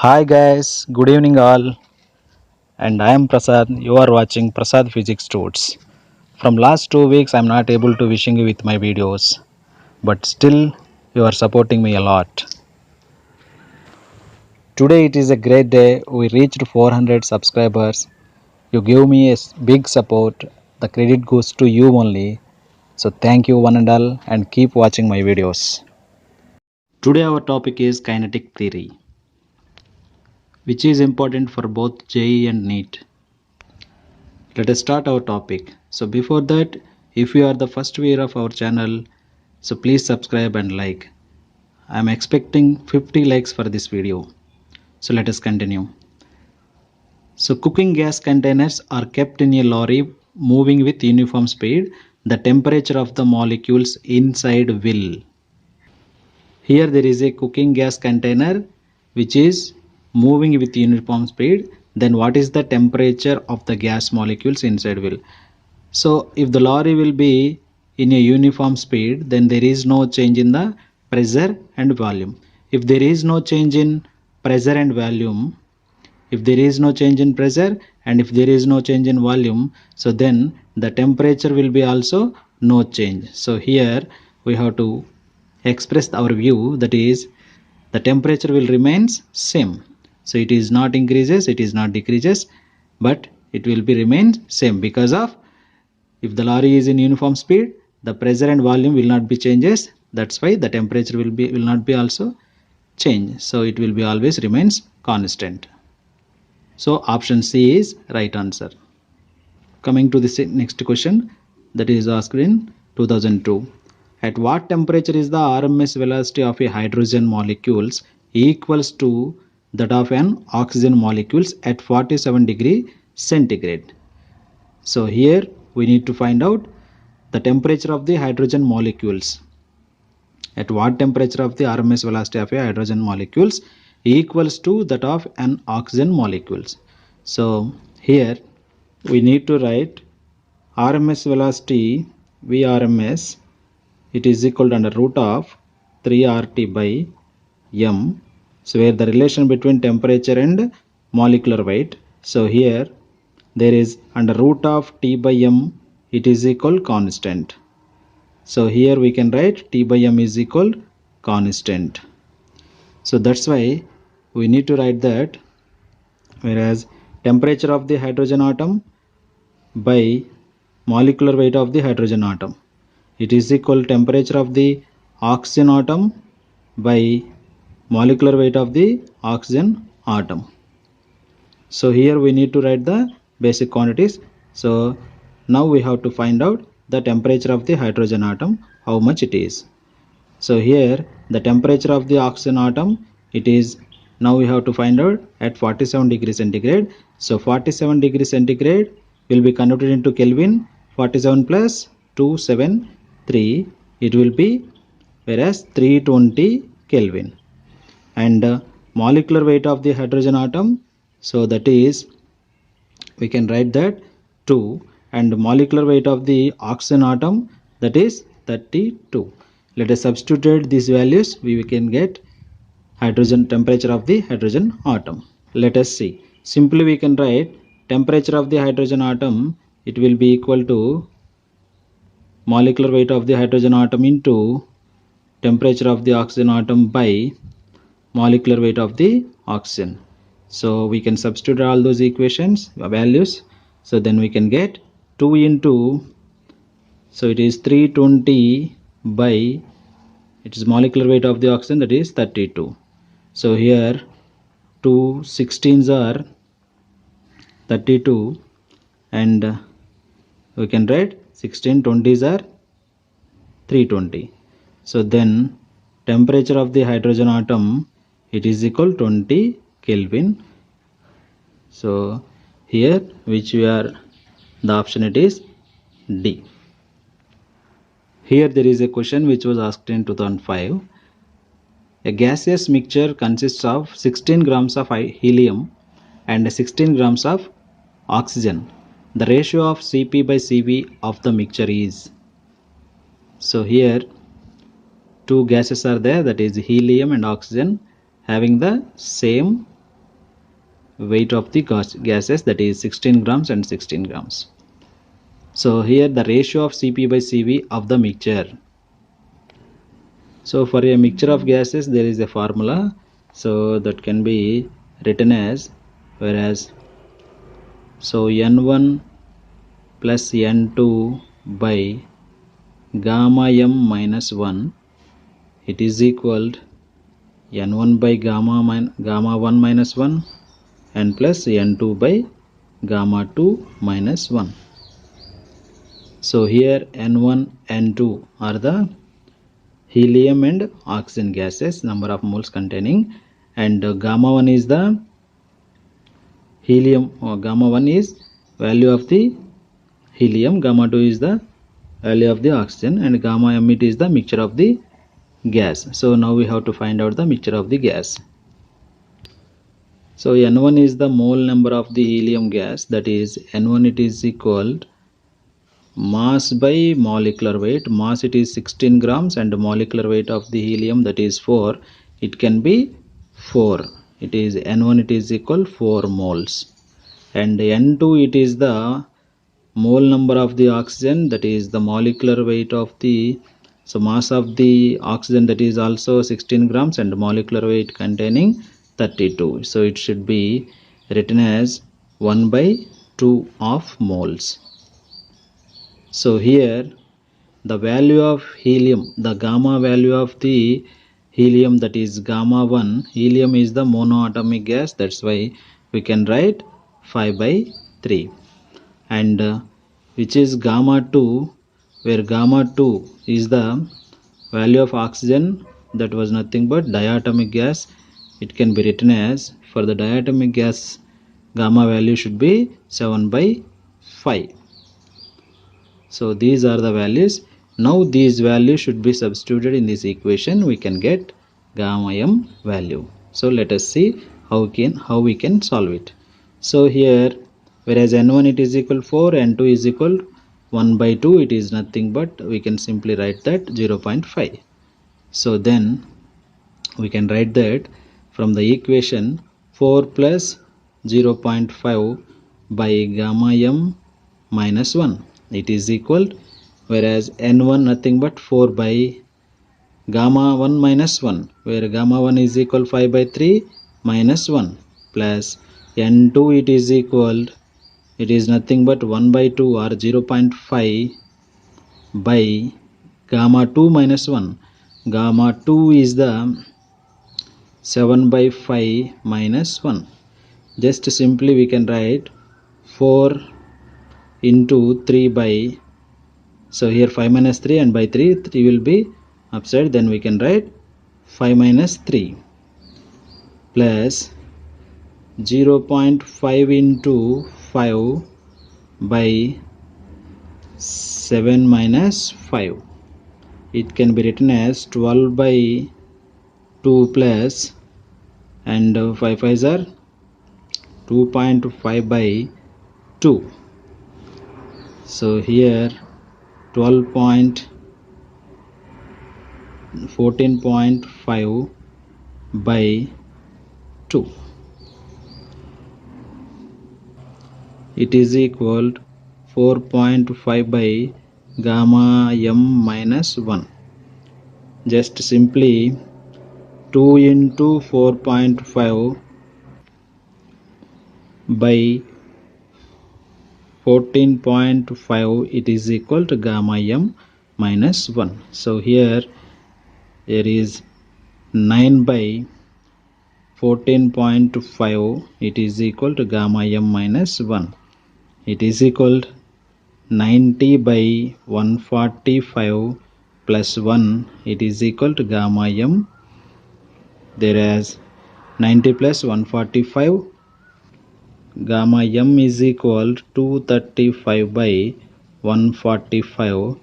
Hi guys, good evening all, and I am Prasad. You are watching Prasad Physics Tours. From last 2 weeks, I am not able to wishing you with my videos, but still you are supporting me a lot. Today it is a great day. We reached 400 subscribers. You give me a big support. The credit goes to you only. So thank you one and all, and keep watching my videos. Today our topic is kinetic theory, which is important for both JEE and NEET. Let us start our topic. So before that, if you are the first viewer of our channel, so please subscribe and like. I am expecting 50 likes for this video. So let us continue. So cooking gas containers are kept in a lorry moving with uniform speed. The temperature of the molecules inside will. Here there is a cooking gas container which is moving with uniform speed. Then what is the temperature of the gas molecules inside will? So if the lorry will be in a uniform speed, then there is no change in the pressure and volume. If there is no change in pressure and volume, if there is no change in pressure and if there is no change in volume, so then the temperature will be also no change. So here we have to express our view, that is the temperature will remains same. So it is not increases, it is not decreases, but it will be remain same because of if the lorry is in uniform speed, the pressure and volume will not be changes. That's why the temperature will not be also change. So it will be always remains constant. So option C is right answer. Coming to the next question, that is asked in 2002. At what temperature is the RMS velocity of a hydrogen molecules equals to that of an oxygen molecules at 47 degree centigrade? So here we need to find out the temperature of the hydrogen molecules. At what temperature of the RMS velocity of a hydrogen molecules equals to that of an oxygen molecules. So here we need to write RMS velocity Vrms, it is equal to under root of 3RT by m. So where the relation between temperature and molecular weight. So here there is under root of T by m, it is equal constant. So here we can write T by m is equal constant. So that's why we need to write that, whereas temperature of the hydrogen atom by molecular weight of the hydrogen atom, it is equal temperature of the oxygen atom by molecular weight of the oxygen atom. So here we need to write the basic quantities. So now we have to find out the temperature of the hydrogen atom, how much it is. So here the temperature of the oxygen atom, it is, now we have to find out at 47 degrees centigrade. So 47 degrees centigrade will be converted into Kelvin. 47 plus 273, it will be, whereas 320 Kelvin. And molecular weight of the hydrogen atom, so that is, we can write that 2, and molecular weight of the oxygen atom, that is 32. Let us substitute these values, we can get hydrogen temperature of the hydrogen atom. Let us see. Simply we can write temperature of the hydrogen atom, it will be equal to molecular weight of the hydrogen atom into temperature of the oxygen atom by molecular weight of the oxygen. So we can substitute all those equations values. So then we can get 2 into, so it is 320 by, it is molecular weight of the oxygen, that is 32. So here 2 16s are 32, and we can write 16 20s are 320. So then temperature of the hydrogen atom, it is equal 20 Kelvin. So here which we are, the option it is D. Here there is a question which was asked in 2005. A gaseous mixture consists of 16 grams of helium and 16 grams of oxygen. The ratio of Cp by Cv of the mixture is. So here two gases are there, that is helium and oxygen, having the same weight of the gases, that is 16 grams and 16 grams. So here the ratio of Cp by Cv of the mixture. So for a mixture of gases there is a formula, so that can be written as, whereas so N1 plus N2 by gamma m minus 1, it is equal to N1 by gamma 1 minus 1 and plus N2 by gamma 2 minus 1. So here N1, N2 are the helium and oxygen gases, number of moles containing, and gamma 1 is the helium, or gamma 1 is value of the helium, gamma 2 is the value of the oxygen, and gamma m it is the mixture of the gas. So now we have to find out the mixture of the gas. So N1 is the mole number of the helium gas, that is N1 it is equal mass by molecular weight. Mass it is 16 grams and molecular weight of the helium, that is 4. It can be 4. It is N1 it is equal 4 moles. And N2 it is the mole number of the oxygen, that is the molecular weight of the, so mass of the oxygen, that is also 16 grams and molecular weight containing 32. So it should be written as 1 by 2 of moles. So here the value of helium, the gamma value of the helium, that is gamma 1, helium is the monoatomic gas, that's why we can write 5 by 3. And which is gamma 2, where gamma 2 is the value of oxygen, that was nothing but diatomic gas. It can be written as, for the diatomic gas, gamma value should be 7 by 5. So these are the values. Now these values should be substituted in this equation. We can get gamma m value. So let us see how we can solve it. So here, whereas N1 it is equal 4, N2 is equal 1 by 2, it is nothing but we can simply write that 0.5. So then we can write that from the equation 4 plus 0.5 by gamma m minus 1, it is equal, whereas N1 nothing but 4 by gamma 1 minus 1, where gamma 1 is equal 5 by 3 minus 1, plus N2 it is equal, it is nothing but 1 by 2 or 0.5 by gamma 2 minus 1. Gamma 2 is the 7 by 5 minus 1. Just simply we can write 4 into 3 by, so here 5 minus 3 and by 3 will be upside, then we can write 5 minus 3 plus 0.5 into 5 by 7 minus 5. It can be written as 12 by 2 plus, and 5 5s are 2.5 by 2. So here 14.5 by 2, it is equal 4.5 by gamma m minus 1. Just simply 2 into 4.5 by 14.5, it is equal to gamma m minus 1. So here there is 9 by 14.5, it is equal to gamma m minus 1. It is equal to 90 by 145 plus 1, it is equal to gamma m. Whereas 90 plus 145, gamma m is equal to 235 by 145.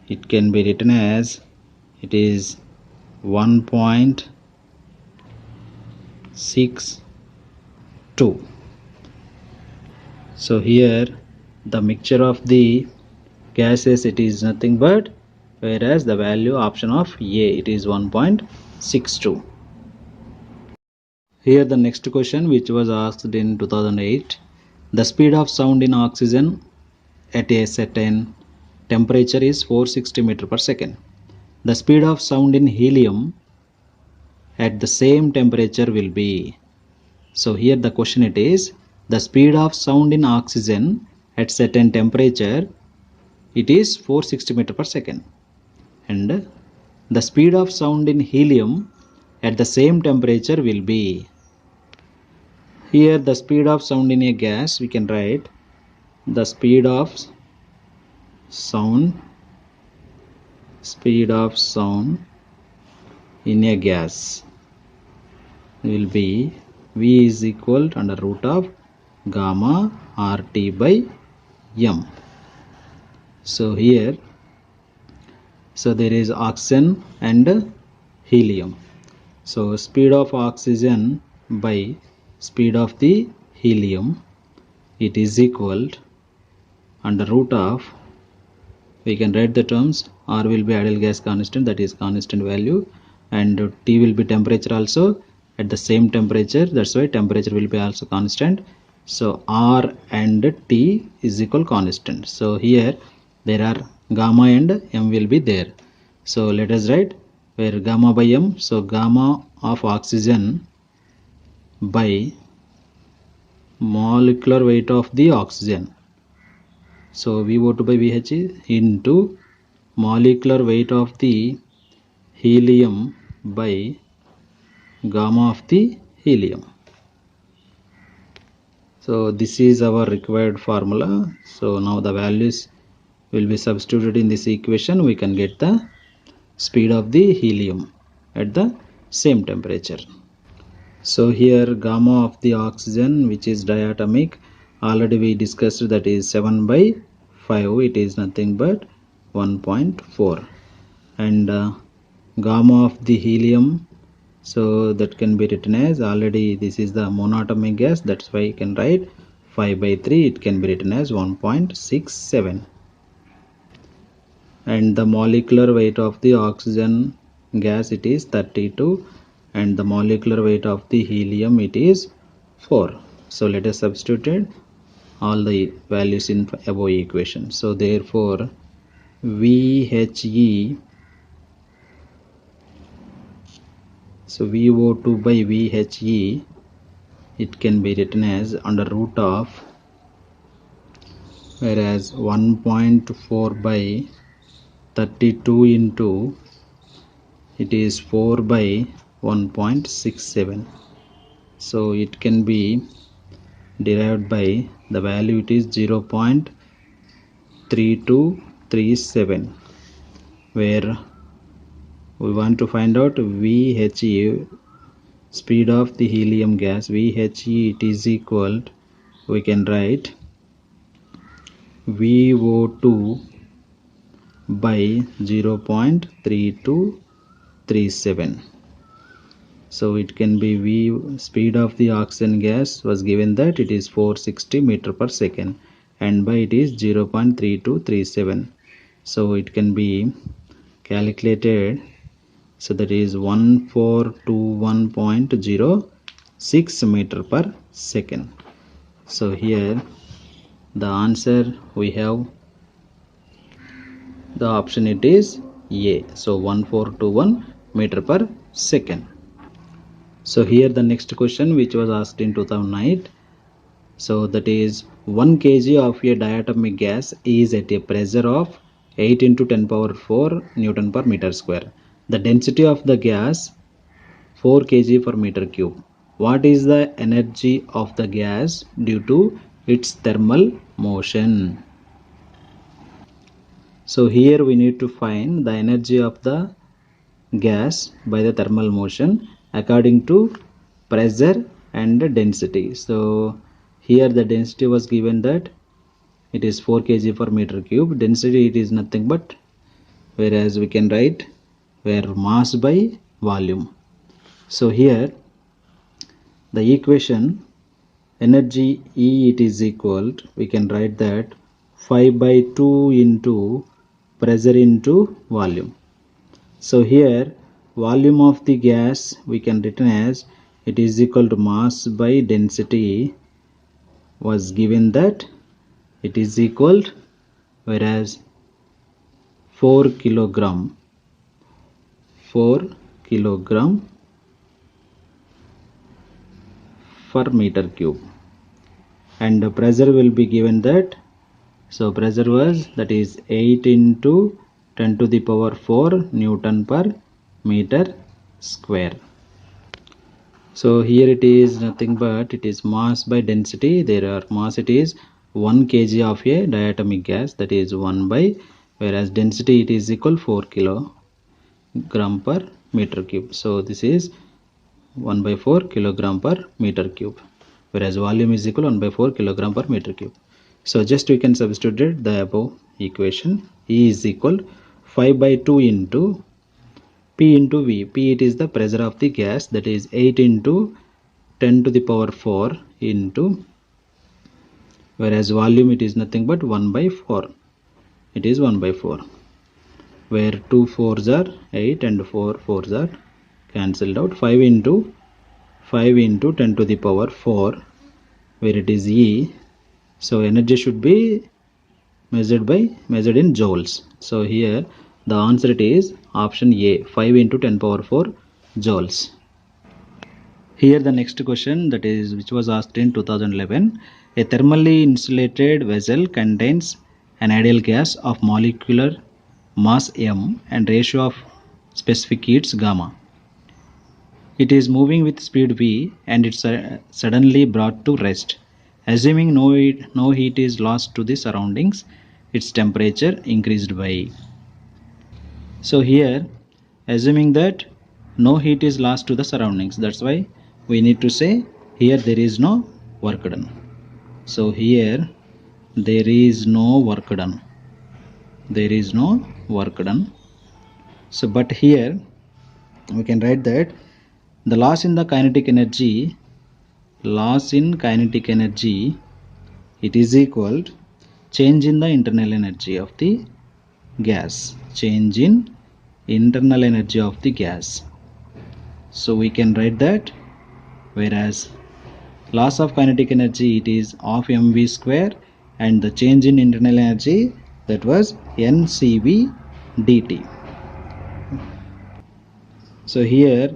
It can be written as, it is 1.62. So here the mixture of the gases, it is nothing but, whereas the value option of A, it is 1.62. Here the next question which was asked in 2008. The speed of sound in oxygen at a certain temperature is 460 meter per second. The speed of sound in helium at the same temperature will be. So here the question it is, the speed of sound in oxygen at certain temperature, it is 460 meter per second, and the speed of sound in helium at the same temperature will be. Here the speed of sound in a gas, we can write the speed of sound in a gas will be V is equal to under root of gamma RT by M. So here, so there is oxygen and helium. So speed of oxygen by speed of the helium, it is equal to under root of, we can write the terms, R will be ideal gas constant, that is constant value, and T will be temperature also at the same temperature, that's why temperature will be also constant. So R and T is equal constant. So here there are gamma and M will be there. So let us write where gamma by M, so gamma of oxygen by molecular weight of the oxygen, so VO2 by VH into molecular weight of the helium by gamma of the helium. So this is our required formula. So now the values will be substituted in this equation. We can get the speed of the helium at the same temperature. So here gamma of the oxygen, which is diatomic, already we discussed, that is 7 by 5, it is nothing but 1.4, and gamma of the helium, so that can be written as, already this is the monatomic gas, that's why you can write 5 by 3, it can be written as 1.67, and the molecular weight of the oxygen gas, it is 32, and the molecular weight of the helium, it is 4. So let us substitute all the values in above equation. So therefore VHE, so VO2 by VHE, it can be written as under root of, whereas 1.4 by 32 into, it is 4 by 1.67, so it can be derived by the value, it is 0.3237, where we want to find out VHE, speed of the helium gas, VHE, it is equal to, we can write VO2 by 0.3237. So it can be V, speed of the oxygen gas was given that it is 460 meter per second, and by it is 0.3237. So it can be calculated, so that is 1421.06 meter per second. So here the answer we have, the option it is A, so 1421 meter per second. So here the next question which was asked in 2009, so that is 1 kg of a diatomic gas is at a pressure of 8 into 10 power 4 Newton per meter square. The density of the gas 4 kg per meter cube. What is the energy of the gas due to its thermal motion? So here we need to find the energy of the gas by the thermal motion according to pressure and density. So here the density was given that it is 4 kg per meter cube. Density, it is nothing but, whereas we can write where mass by volume. So here the equation energy E, it is equal to, we can write that 5 by 2 into pressure into volume. So here volume of the gas we can written as it is equal to mass by density was given that it is equal, whereas 4 kilogram per meter cube, and the pressure will be given that, so pressure was, that is 8 into 10 to the power 4 Newton per meter square. So here it is nothing but it is mass by density. There are mass, it is 1 kg of a diatomic gas, that is 1 by, whereas density it is equal 4 kilogram per meter cube. So this is 1 by 4 kilogram per meter cube, whereas volume is equal 1 by 4 kilogram per meter cube. So just we can substitute the above equation. E is equal 5 by 2 into P into V. P, it is the pressure of the gas, that is 8 into 10 to the power 4 into, whereas volume it is nothing but 1 by 4. It is 1 by 4, where 2 4s are 8 and 4 4s are cancelled out. 5 into 10 to the power 4, where it is E. So energy should be measured in joules. So here the answer it is option A, 5 into 10 power 4 joules. Here the next question, that is which was asked in 2011. A thermally insulated vessel contains an ideal gas of molecular mass m and ratio of specific heats gamma. It is moving with speed v and it's suddenly brought to rest. Assuming no heat is lost to the surroundings, its temperature increased by. So here, assuming that no heat is lost to the surroundings, that's why we need to say here there is no work done. So here there is no work done. There is no work done. So but here we can write that the loss in kinetic energy, it is equal to change in the internal energy of the gas. Change in internal energy of the gas. So we can write that, whereas loss of kinetic energy it is of mv square, and the change in internal energy, that was ncv dt. So here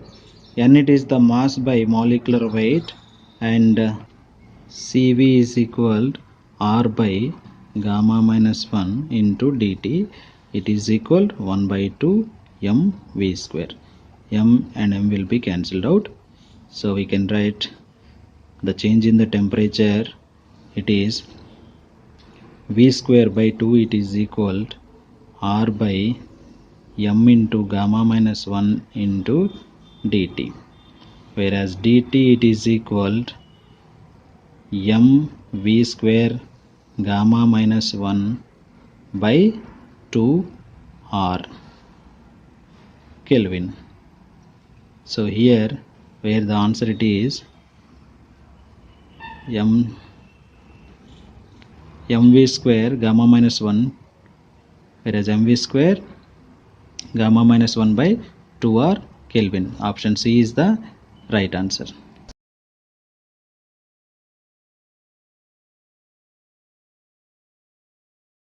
n it is the mass by molecular weight, and cv is equal to r by gamma minus 1 into dt. It is equal to 1 by 2 mv square. M and m will be cancelled out. So we can write the change in the temperature, it is v square by 2, it is equal to r by m into gamma minus 1 into dt, whereas dt it is equal to m v square gamma minus 1 by 2 r Kelvin. So here where the answer it is mv square gamma minus 1, whereas mv square gamma minus 1 by 2 r Kelvin. Option C is the right answer.